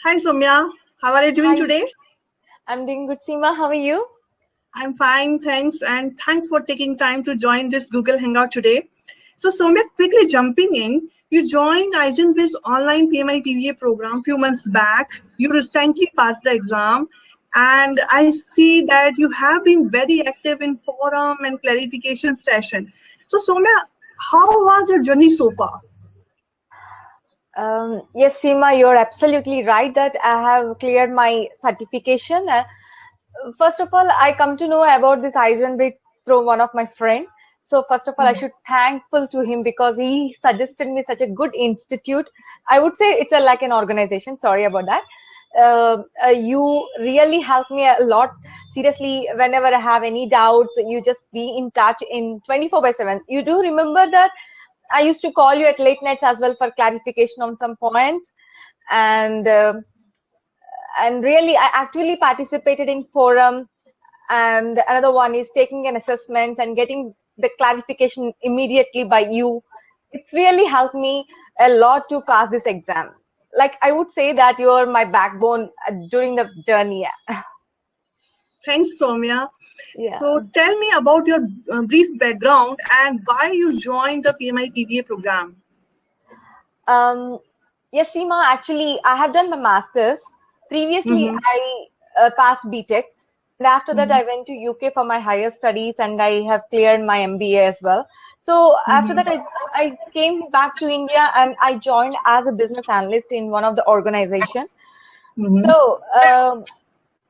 Hi Soumya, how are you doing Hi, today? I'm doing good, Seema. How are you? I'm fine, thanks, and thanks for taking time to join this Google Hangout today. So Soumya, quickly jumping in, you joined iZenBridge Online PMI-PBA program a few months back. You recently passed the exam, and I see that you have been very active in forum and clarification session. So Soumya, how was your journey so far? Yes, Seema, you're absolutely right that I have cleared my certification. First of all, I come to know about this iZenBridge through one of my friend. So first of all, I should thankful to him because he suggested me such a good institute. I would say it's like an organization. Sorry about that. You really helped me a lot. Seriously, whenever I have any doubts, you just be in touch in 24/7. You do remember that I used to call you at late nights as well for clarification on some points, and really I actually participated in forum, and another one is taking an assessment and getting the clarification immediately by you. It's really helped me a lot to pass this exam. Like I would say that you're my backbone during the journey. Thanks, Soumya. Yeah. So tell me about your brief background and why you joined the PMI-PBA program. Um, yes, Seema, actually, I have done my master's. Previously, Mm-hmm. I passed BTech. And after that, Mm-hmm. I went to UK for my higher studies and I have cleared my MBA as well. So after that, Mm-hmm. I came back to India and I joined as a business analyst in one of the organization. Mm-hmm. So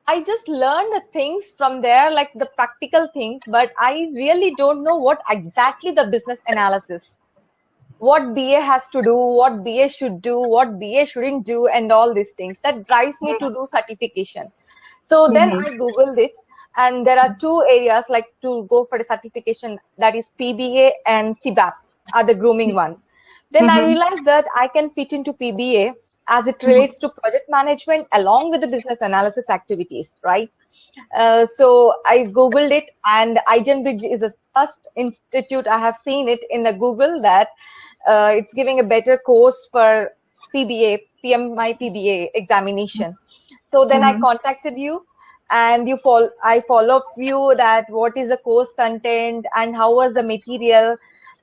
I just learned the things from there, like the practical things, but I really don't know what exactly the business analysis, what BA has to do, what BA should do, what BA shouldn't do, and all these things. That drives me to do certification. So then Mm-hmm. I Googled it, and there are two areas like to go for the certification, that is PBA and CBAP are the grooming one. Then I Mm-hmm. realized that I can fit into PBA as it relates to project management along with the business analysis activities, right? So I Googled it, and iGenBridge is the first institute I have seen it in the Google that it's giving a better course for PBA, PMI PBA examination. So then I Mm-hmm. contacted you, and I followed you that what is the course content and how was the material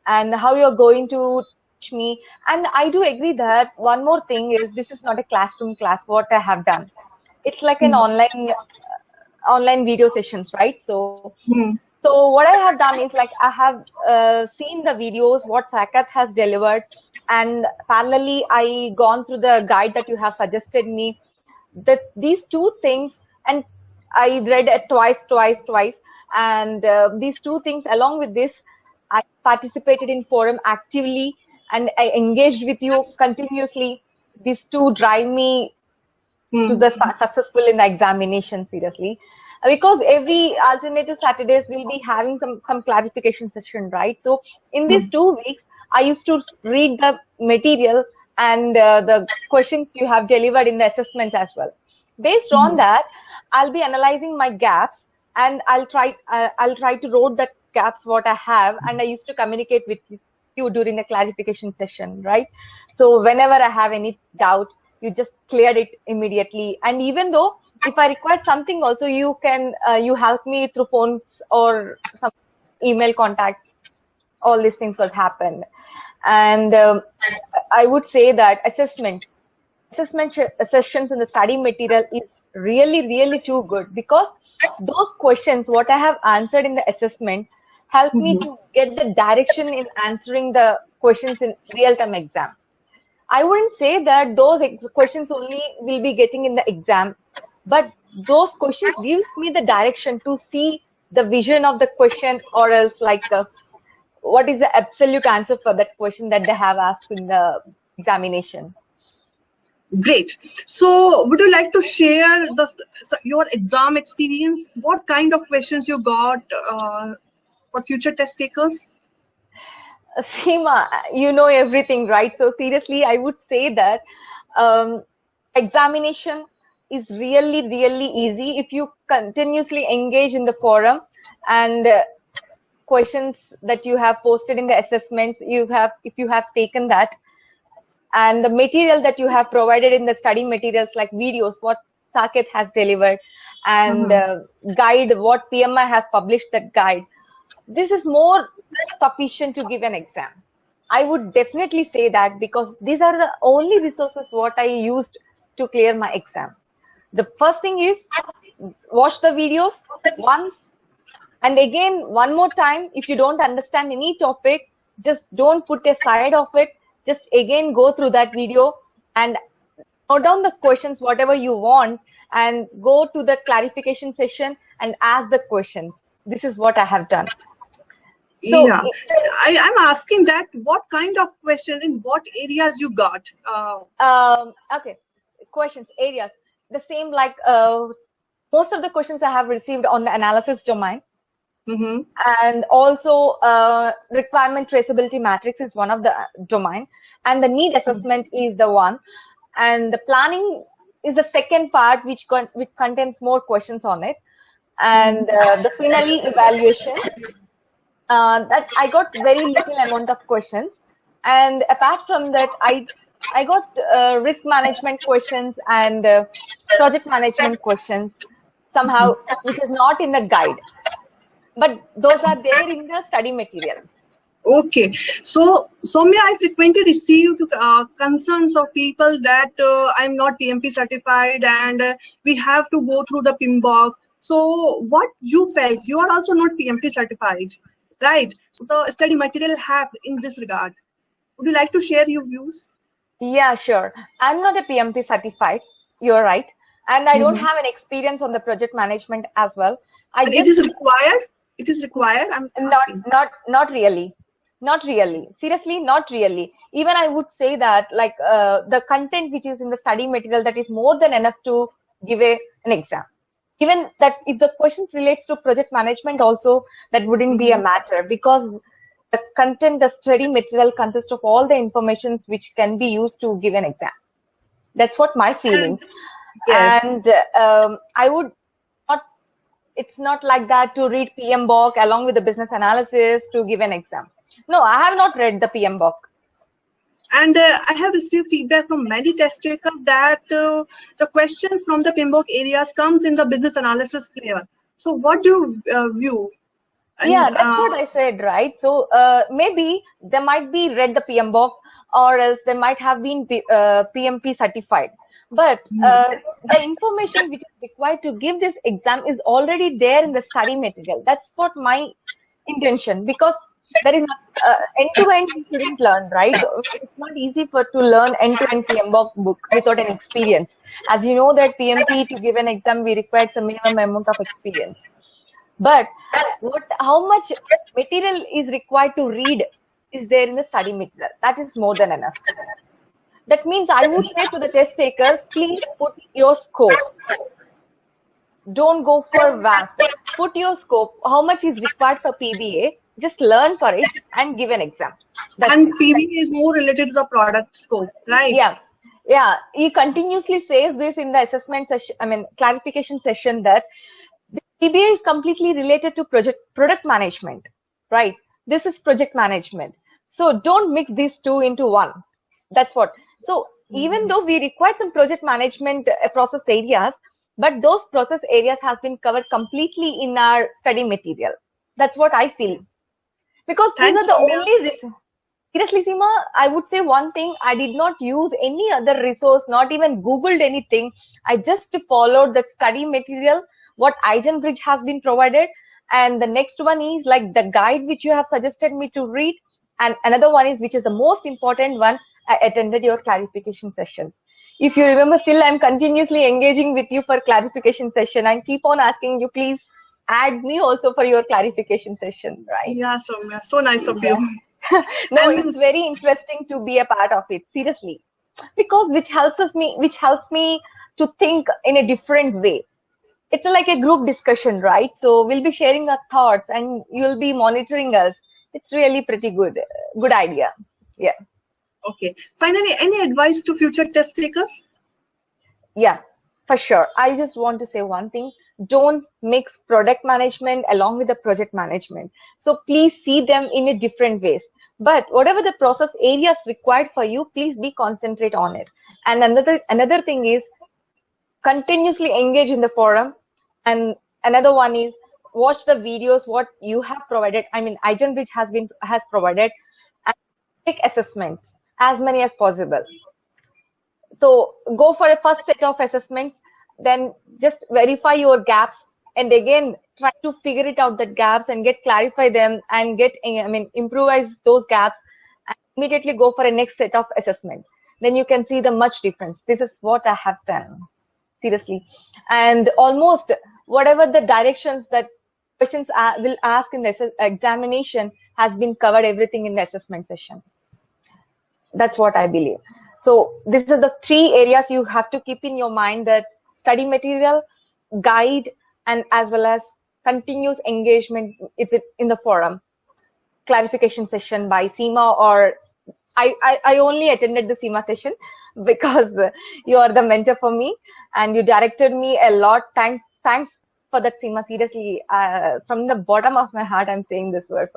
and how you're going to teach me. And I do agree that one more thing is this is not a classroom class, what I have done. It's like an online video sessions, right? So what I have done is like I have seen the videos what Sakat has delivered, and parallelly I gone through the guide that you have suggested me. That these two things, and I read it twice, and these two things along with this, I participated in forum actively and I engaged with you continuously. These two drive me to the Mm-hmm. successful in the examination, seriously. Because every alternative Saturdays we'll be having some clarification session, right? So in these 2 weeks I used to read the material and the questions you have delivered in the assessment as well. Based on that, I'll be analyzing my gaps, and I'll try to road the gaps what I have, and I used to communicate with you during the clarification session, right? So whenever I have any doubt, you just cleared it immediately. And even though if I require something also, you can you help me through phones or some email contacts. All these things will happen. And I would say that assessment sessions in the study material is really too good, because those questions what I have answered in the assessment help me Mm-hmm. to get the direction in answering the questions in real time exam. I wouldn't say that those questions only will be getting in the exam, but those questions gives me the direction to see the vision of the question, or else like what is the absolute answer for that question that they have asked in the examination. Great. So, would you like to share your exam experience? What kind of questions you got for future test takers? Seema, you know everything, right? So seriously, I would say that um, examination is really easy if you continuously engage in the forum, and questions that you have posted in the assessments, if you have taken that, and the material that you have provided in the study materials like videos, what Saket has delivered, and guide, what PMI has published that guide. This is more sufficient to give an exam. I would definitely say that, because these are the only resources what I used to clear my exam. The first thing is watch the videos once, and again one more time. If you don't understand any topic, just don't put aside of it. Just again go through that video and note down the questions, whatever you want, and go to the clarification session and ask the questions. This is what I have done. So yeah, I'm asking that what kind of questions in what areas you got? okay, questions, areas, the same like most of the questions I have received on the analysis domain. And also requirement traceability matrix is one of the domain, and the need assessment is the one, and the planning is the second part, which contains more questions on it, and the finally evaluation, that I got very little amount of questions, and apart from that I got risk management questions and project management questions somehow, which is not in the guide, but those are there in the study material. Okay, so Soumya, I frequently received concerns of people that I'm not PMP certified and we have to go through the PMBOK. So what you felt, you are also not PMP certified, right? So the study material have in this regard. Would you like to share your views? Yeah, sure. I'm not a PMP certified. You're right. And I don't have an experience on the project management as well. It is required. It is required. I'm not really. Not really. Seriously, not really. Even I would say that like the content which is in the study material, that is more than enough to give an exam. Even that if the questions relates to project management also, that wouldn't be a matter, because the content, the study material consists of all the informations which can be used to give an exam. That's what my feeling. Yes. And I would not, it's not like that to read PMBOK along with the business analysis to give an exam. No, I have not read the PMBOK. And I have received feedback from many test takers that the questions from the PMBOK areas comes in the business analysis flavor. So what do you view? And, yeah, that's what I said, right? So maybe they might be read the PMBOK, or else they might have been PMP certified. But the information which is required to give this exam is already there in the study material. That's what my intention, because there is end-to-end you shouldn't learn, right? So it's not easy to learn end-to-end PMBOK book without an experience. As you know that PMP, to give an exam, we require some minimum amount of experience. But how much material is required to read is there in the study material. That is more than enough. That means I would say to the test takers, please put your scope. Don't go for vast. Put your scope. How much is required for PBA? Just learn for it and give an exam. And PBA is more related to the product scope, right? Yeah. Yeah. He continuously says this in the assessment session, clarification session, that PBA is completely related to product management, right? This is project management. So don't mix these two into one. That's what. So even though we require some project management process areas, but those process areas has been covered completely in our study material. That's what I feel. Because these are the only reasons. Seriously, Seema, I would say one thing, I did not use any other resource, not even Googled anything. I just followed that study material, what iZenBridge has been provided. And the next one is like the guide which you have suggested me to read. And another one is, which is the most important one, I attended your clarification sessions. If you remember, still I'm continuously engaging with you for clarification session and keep on asking you, please add me also for your clarification session, right? Yeah, so nice of you. No, it's very interesting to be a part of it, seriously, because which helps me to think in a different way. It's like a group discussion, right? So we'll be sharing our thoughts and you'll be monitoring us. It's really pretty good idea. Yeah. Okay. Finally, any advice to future test takers? Yeah. For sure. I just want to say one thing. Don't mix product management along with the project management. So please see them in a different ways. But whatever the process areas required for you, please be concentrate on it. And another thing is continuously engage in the forum. And another one is watch the videos what you have provided. I mean, iZenBridge has provided, and take assessments as many as possible. So go for a first set of assessments, then just verify your gaps, and again try to figure it out that gaps and clarify them and improvise those gaps, and immediately go for a next set of assessment. Then you can see the much difference. This is what I have done, seriously. And almost whatever the directions that questions will ask in the examination has been covered everything in the assessment session. That's what I believe. So this is the 3 areas you have to keep in your mind, that study material, guide, and as well as continuous engagement in the forum. Clarification session by Seema, or I only attended the Seema session because you are the mentor for me and you directed me a lot. Thanks for that, Seema. Seriously, from the bottom of my heart, I'm saying this word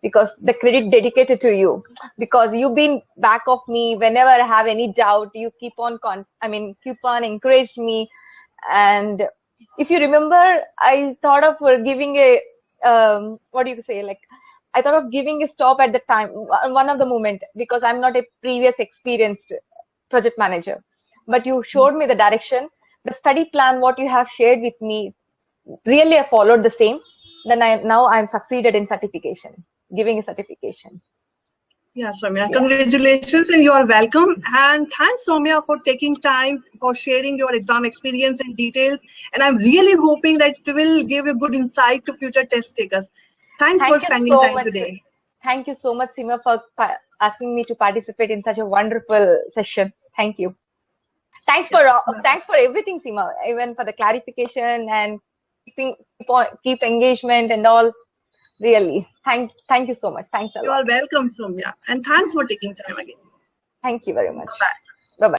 because the credit dedicated to you, because you've been back of me whenever I have any doubt. You keep on encouraged me. And if you remember, I thought of giving a I thought of giving a stop at the time, one of the moment, because I'm not a previous experienced project manager. But you showed me the direction, the study plan, what you have shared with me. Really, I followed the same. Then now I'm succeeded in certification, giving a certification. Yeah, Sowmya, congratulations, and you are welcome. And thanks, Sowmya, for taking time for sharing your exam experience and details. And I'm really hoping that it will give a good insight to future test takers. Thanks for spending time today. Thank you so much, Seema, for asking me to participate in such a wonderful session. Thank you. Thanks for everything, Seema, even for the clarification and keep engagement and all. Really, thank you so much. Thanks a lot. You are welcome, Sowmya, and thanks for taking time again. Thank you very much. Bye. Bye-bye.